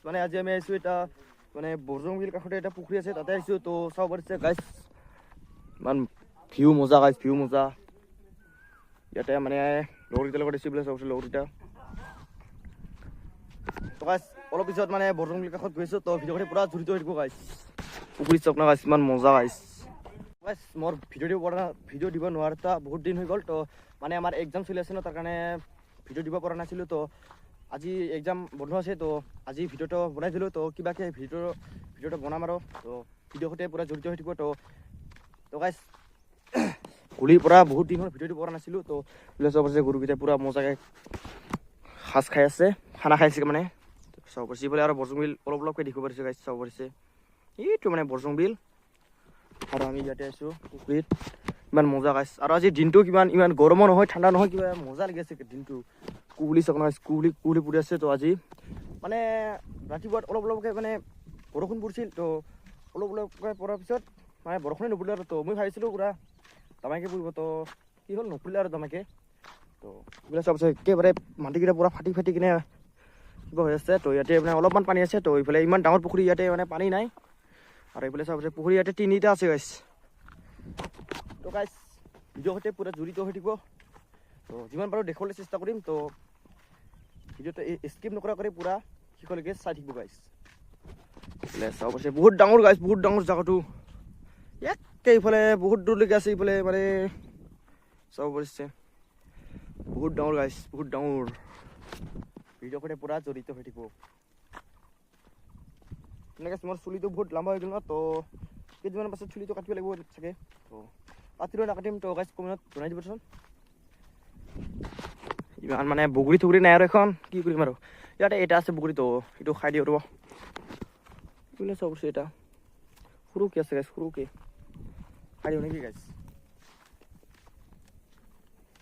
মানে আজি আমি আহিছো এটা মানে বৰজং বিল কাষতে এটা পুখুৰী আছে তাতে আহিছো তো চাব পাৰিছে গাইছ ইমান ভিউ মজা গাইছ ভিউ মজা ইয়াতে মানে লগৰকেইটাৰ লগত আহিছো বোলে চাব লগৰকেইটা তো গাইছ অলপ পিছত মানে বৰজং বিল কাষত গৈছো তো ভিডিঅ'খিনি পুৰা জড়িত হৈ থাকিব গাইছ পুখুৰীত চাওক না গাইছ ইমান মজা গাইছ গাইছ মোৰ ভিডিঅ' দিব নোৱাৰা বহুত দিন হৈ গ'ল তো মানে আমাৰ এক্সাম চলি আছে ন তাৰ কাৰণে ভিডিঅ' দিব পৰা নাছিলোঁ তো আজি এক্সাম বন্ধ আছে তো আজি ভিডিঅ'টো বনাই দিলোঁ তো কিবাকে ভিডিঅ'টো বনাম আৰু তো ভিডিঅ' সৈতে পূৰা জড়িত হৈ থাকিব তো গাইছ গুলিৰ পৰা বহুত দিন হ'ল ভিডিঅ'টো কৰা নাছিলোঁ তো বোলে চাব পাৰিছে গৰুকেইটাই পূৰা মজাকৈ সাজ খাই আছে খানা খাইছে মানে চাব পাৰিছে এইফালে আৰু বৰজং বিল অলপকৈ দেখিব পাৰিছে গাইছ চাব পাৰিছে এইটো মানে বৰজং বিল আৰু আমি ইয়াতে আছোঁ পুখুৰীত ইমান মজা গাইছ আৰু আজি দিনটো ইমান গৰমো নহয় ঠাণ্ডা নহয় কিবা মজা লাগি আছে দিনটো কুঁৱলী চাওক নহয় কুঁৱলী পৰি আছে তো আজি মানে ৰাতিপুৱাত অলপকৈ মানে বৰষুণ পৰিছিল তো অলপকৈ পৰাৰ পিছত মানে বৰষুণে নপৰিলে আৰু তো মই ভাবিছিলোঁ পূৰা দামাকে পৰিব তো কি হ'ল নপৰিলে আৰু দামাকে তো এইবিলাক চাব একেবাৰে মাটিকেইটা পূৰা ফাটি কিনে কিবা হৈ আছে তো ইয়াতে মানে অলপমান পানী আছে তো এইফালে ইমান ডাঙৰ পুখুৰী ইয়াতে মানে পানী নাই আৰু এইফালে চাব পুখুৰী ইয়াতে তিনিটা আছে গাইছ তো গাইছ ভিডিঅ' সৈতে পূৰা জড়িত হৈ থাকিব তো যিমান পাৰোঁ দেখুৱাবলৈ চেষ্টা কৰিম তো ভিডিঅ'টো স্কিপ নকৰাকৈ পূৰা শেষলৈকে চাই থাকিব গাইছ চাব পাৰিছে বহুত ডাঙৰ গাইছ বহুত ডাঙৰ জেগাটো ইয়াতকৈ ইফালে বহুত দূৰলৈকে আছে ইফালে মানে চাব পাৰিছে বহুত ডাঙৰ গাইছ বহুত ডাঙৰ ভিডিঅ' সৈতে পূৰা জড়িত হৈ থাকিব এনেকৈ মোৰ চুলিটো বহুত লম্বা হৈ গ'ল ন তো কেইদিনমানৰ পাছত চুলিটো কাটিব লাগিব চাগে তো কাটিলেও নাকাটিম তো গাইছ কমেণ্টত জনাই দিবচোন ইমান মানে বগৰী থুগুৰি নাই আৰু এখন কি কৰিম আৰু ইয়াতে এটা আছে বগৰী তো সেইটো খাই দিওঁ ৰ'ব বোলে চাব পাৰিছে এটা সৰুকৈ আছে গাইছ সৰুকৈ খাই দিওঁ নেকি গাইছ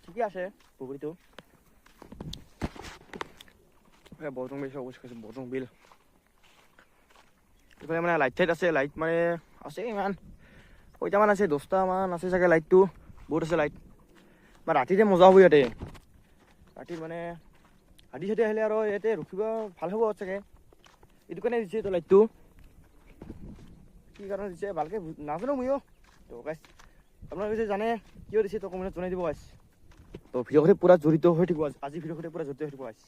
ঠিকে আছে বগৰীটো বৰজং বিল চাব পাৰিছে বৰজং বিল এইফালে মানে লাইট চাইট আছে লাইট মানে আছে ইমান কেইটামান আছে 10টামান আছে চাগে লাইটটো বহুত আছে লাইট মানে ৰাতিতে মজা হ'ব ইয়াতে ৰাতি মানে হাতী চাতি আহিলে আৰু ইয়াতে ৰখিব ভাল হ'ব চাগে এইটো কাৰণে দিছে তো লাইটটো কি কাৰণে দিছে ভালকৈ নাজানো ময়ো তো গাইছ আপোনালোকে যে জানে কিয় দিছে তো কমেণ্টত জনাই দিব গাইছ তো ভিডিঅ' সৈতে পূৰা জড়িত হৈ থাকিব আজি ভিডিঅ' সৈতে পূৰা জড়িত হৈ থাকিব গাইছ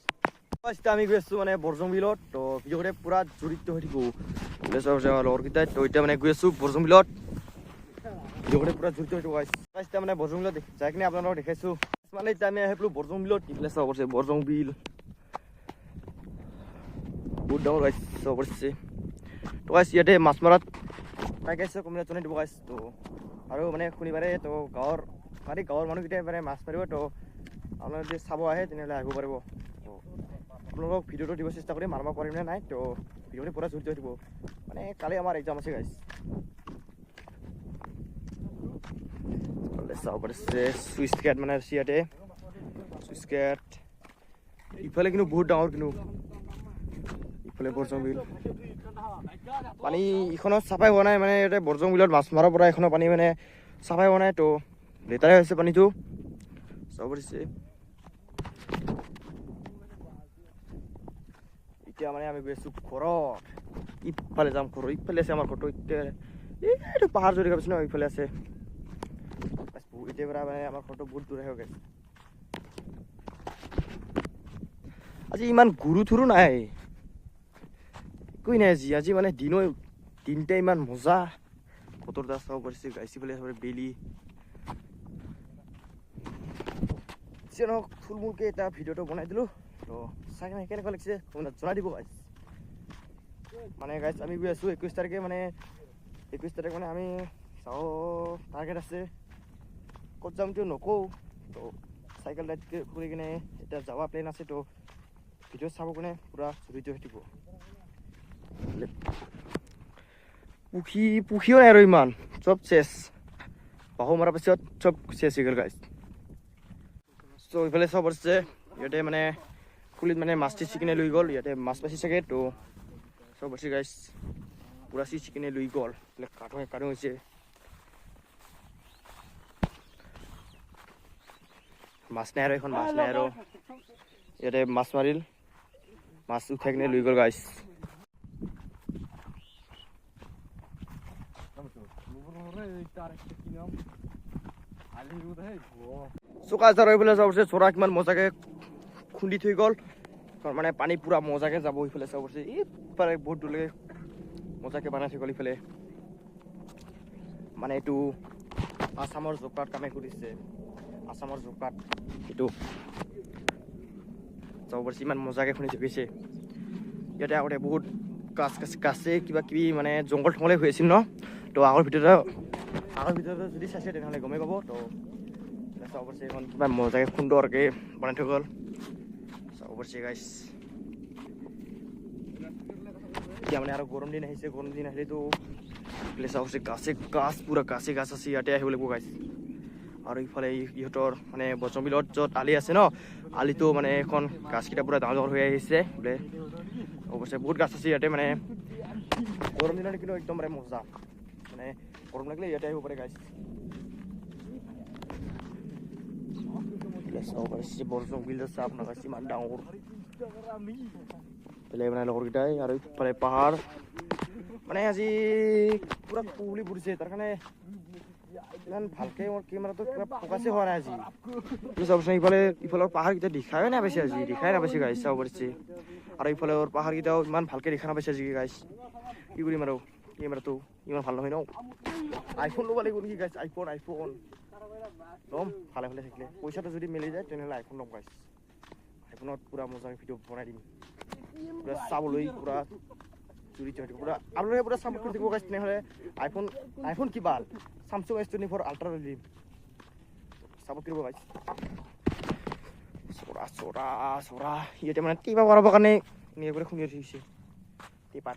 এতিয়া আমি গৈ আছোঁ মানে বৰজং বিলত তো ভিডিঅ' সৈতে পূৰা জড়িত হৈ থাকিব লগৰকেইটাই তো এতিয়া মানে গৈ আছোঁ বৰজং বিলত ভিডিঅ' সৈতে পূৰা জড়িত হৈ থাকিব গাইছ এতিয়া মানে বৰজং বিলত যাই কিনে আপোনালোকক দেখাইছোঁ মানে এতিয়া আমি আহিলোঁ বৰজং বিলত এইফালে চাব পাৰিছে বৰজং বিল বহুত ডাঙৰ গাইছ চাব পাৰিছে তো গাইছ ইয়াতে মাছ মৰাত পাই গাইছে কমেণ্টত জনাই দিব গাইছ তো আৰু মানে শনিবাৰে তো গাঁৱৰ মানুহকেইটাই মানে মাছ মাৰিব তো আপোনালোকে যদি চাব আহে তেনেহ'লে আহিব পাৰিব তো আপোনালোকক ভিডিঅ'টো দিব চেষ্টা কৰিম মাৰিব পাৰিম নে নাই তো ভিডিঅ'টো পূৰা জড়িত হৈ দিব মানে কালি আমাৰ এক্সাম আছে গাইছ চাব পাৰিছে চুইচ গেট মানে আছে ইয়াতে চুইচ গেট ইফালে কিন্তু বহুত ডাঙৰ কিন্তু ইফালে বৰজং বিল পানী ইখনত চাফাই হোৱা নাই মানে ইয়াতে বৰজং বিলত মাছ মৰাৰ পৰা এখনৰ পানী মানে চাফাই হোৱা নাই তো লেতেৰাই হৈছে পানীটো চাব পাৰিছে এতিয়া মানে আমি গৈ আছোঁ ঘৰত ইফালে যাম ঘৰ ইফালে আছে আমাৰ ঘৰটো এতিয়া এইটো পাহাৰ জৰি গৈছে ন ইফালে আছে এতিয়াৰ পৰা মানে আমাৰ ঘৰটো বহুত দূৰ হৈ গৈছে আজি ইমান গুৰু থুৰু নাই একোৱেই নাই আজি মানে দিনটা ইমান মজা বতৰটা চাব পাৰিছে গাইছি ফালে বেলি নহওক থুলমূলকৈ এটা ভিডিঅ'টো বনাই দিলোঁ তো চাই কিনে কেনেকুৱা লাগিছে জনাই দিব গাইছ মানে গাইছ আমি গৈ আছোঁ 21 তাৰিখে মানে 21 তাৰিখ মানে আমি চাওঁ টাৰ্গেট আছে ক'ত যাম তো নকওঁ তো চাইকেল ৰাইড কৰি কিনে এতিয়া যাৱা প্লেন আছে তো ভিডিঅ' চাব কাৰণে পূৰা জড়িত হৈ থাকিব পুখিও নাই আৰু ইমান চব চেছ বাহু মৰাৰ পিছত চব চেছ হৈ গ'ল গাইছ চ' এইফালে চাব পাৰিছে ইয়াতে মানে খুলিত মানে মাছ চিচি কিনে লৈ গ'ল ইয়াতে মাছ পাইছে চাগে তো চাব পাৰিছে গাইছ পূৰা চিচি কিনে লৈ গ'ল কাটো হৈছে মাছ নাই আৰু এখন মাছ নাই আৰু ইয়াতে মাছ মাৰিল মাছ উঠাই কিনে লৈ গ'ল গাইছ চোকা যাৰ এইফালে যাব চৰা কিমান মজাকে খুন্দি থৈ গ'ল মানে পানী পুৰা মজাকে যাব এইফালে চাব পাৰিছে ইফালে বহুত দূৰলৈকে মজাকে বনাই থৈ গ'ল ইফালে মানে এইটো আসামৰ জব কাৰ্ড কামে কৰিছে আসামৰ জব কাৰ্ড এইটো চাব পাৰিছে ইমান মজাকে খুন্দি থৈ গৈছে ইয়াতে আগতে বহুত কাছে কিবা কিবি মানে জংঘল থংঘলে হৈ আছিল ন তো আগৰ ভিতৰতে যদি চাইছে তেনেহ'লে গমেই পাব তো চাব পাৰিছে এখন কিবা মজাকে সুন্দৰকে বনাই থৈ গ'ল চাব পাৰিছে গাইছ এতিয়া মানে আৰু গৰম দিন আহিছে গৰম দিন আহিলেতো চাব পাৰিছে গাছ পুৰা গাছে গাছ আছে ইয়াতে আহিব লাগিব গাইছ আৰু ইফালে ইহঁতৰ মানে বচনবিলত য'ত আলি আছে ন আলিটো মানে এখন গাছকেইটা পুৰা ডাঙৰ ডাঙৰ হৈ আহিছে বোলে অৱশ্যে বহুত গাছ আছে ইয়াতে মানে গৰম দিনত কিন্তু একদম মানে মজা মানে গৰম লাগিলে ইয়াতে আহিব পাৰে গাইছ চাব পাৰিছে বৰজংবিল আছে আপোনাৰ গাছ ইমান ডাঙৰ বেলেগ মানে লগৰকেইটাই আৰু ইফালে পাহাৰ মানে আজি পুৰা কুঁৱলী পৰিছে তাৰ কাৰণে ইমান ভালকে মোৰ কেমেৰাটো কিবা ফকাছে হোৱা নাই আজি চাবচোন ইফালৰ পাহাৰকেইটা দেখাই নাপাইছে আজি দেখাই নাপাইছে গাইছ চাব পাৰিছে আৰু ইফালৰ পাহাৰকেইটাও ইমান ভালকে দেখা নাপাইছে আজি গাইছ কি কৰিম আৰু কেমেৰাটো ইমান ভাল নহয় ন আইফোন ল'ব লাগিব নেকি গাইছ আইফোন ল'ম ভালে ভালে থাকিলে পইচাটো যদি মিলি যায় তেনেহ'লে আইফোন ল'ম গাইছ আইফোনত পুৰা মজাকে ভিডিঅ' বনাই দিম পুৰা চাবলৈ পুৰা চুৰি চুৰি পুৰা আপোনালোকে পুৰা চাপৰ্ট কৰি দিব গাইছ তেনেহ'লে আইফোন কিবা Samsung S24 Ultra লৈ দিম চাপৰ্ট কৰিব গাইছ চৰা ইয়াতে মানে টিপা কৰাবৰ কাৰণে নিয়ে কৰি শুনি উঠিছে টিপা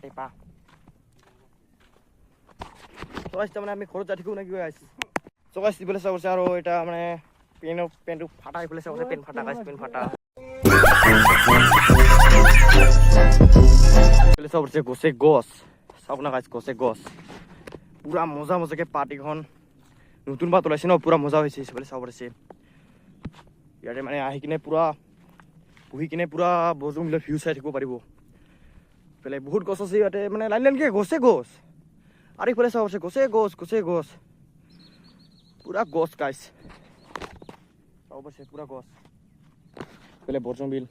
চৰাইছ মানে আমি ঘৰত যাই থাকোঁ নেকি গাইছ চৰাইছ দিবলৈ চাব পাৰিছে আৰু এটা মানে পেনটো ফাটা এইফালে চাব পাৰিছে পেন ফাটা গাইছ পেন ফাটা চাব পাৰিছে গছ চাব না গাইছ গছ পুৰা মজাকে পাত এখন নতুন পাত ওলাইছে ন পুৰা মজা হৈছে চাব পাৰিছে ইয়াতে মানে আহি কিনে পুৰা বহি কিনে পুৰা বৰজংবিলৰ ভিউ চাই থাকিব পাৰিব ইফালে বহুত গছ আছে ইয়াতে মানে লাইনকে গছ আৰু ইফালে চাব পাৰিছে গছ পুৰা গছ গাইছ চাব পাৰিছে পুৰা গছ ইফালে বৰজংবিল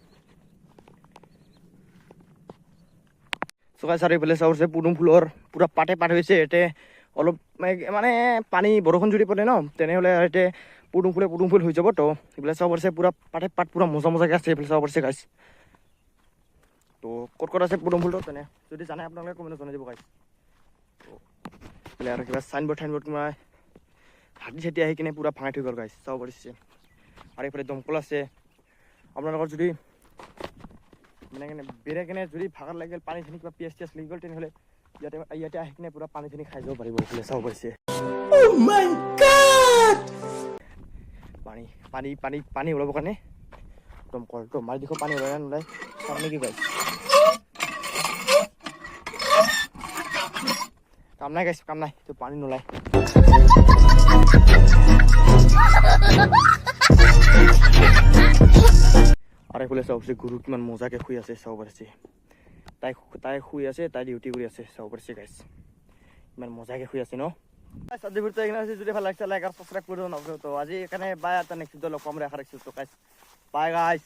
চকাই চাৰি ইফালে চাব পাৰিছে পদুম ফুলৰ পুৰা পাতে হৈছে ইয়াতে অলপ মানে পানী বৰষুণ যদি পৰে ন তেনেহ'লে ইয়াতে পদুম ফুল হৈ যাব তো এইফালে চাব পাৰিছে পুৰা পাত পুৰা মজাকে আছে এইফালে চাব পাৰিছে গাইছ তো ক'ত আছে পদুম ফুলটো তেনে যদি জানে আপোনালোকে কমেণ্টত জনাই দিব গাইছ এইফালে আৰু কিবা চাইনবোৰ্ড কিবা হাতী চাতি আহি কিনে পুৰা ভাঙাই থৈ গ'ল গাইছ চাব পাৰিছে আৰু এইফালে দমকল আছে আপোনালোকৰ যদি মানে বেৰে কেনে যদি ভাগৰ লাগিল পানীখিনি কিবা পিয়াজ লাগি গ'ল তেনেহ'লে ইয়াতে আহি কিনে পুৰা পানীখিনি খাই যাব পাৰিব এইফালে চাব পাৰিছে পানী ওলাবৰ কাৰণে দমকলটো মাৰি দেখো পানী ওলাই নোলায় চাব নেকি গাইছ কাম নাই তো পানী নোলায় আৰু এইফালে চাব পাৰিছে গৰু কিমান মজাকে শুই আছে চাব পাৰিছে তাই শুই আছে তাই ডিউটি কৰি আছে চাব পাৰিছে গাইছ ইমান মজাকে শুই আছে ন আজি ভিডিঅ'টো এখানে আছে যদি ভাল লাগছে লাইক আৰু সাবস্ক্রাইব করে দাও তো আজি এখানে বাই আর নেক্সট ভিডিও লগ পাম রে আশা রাখছি তো গাইছ বাই গাইছ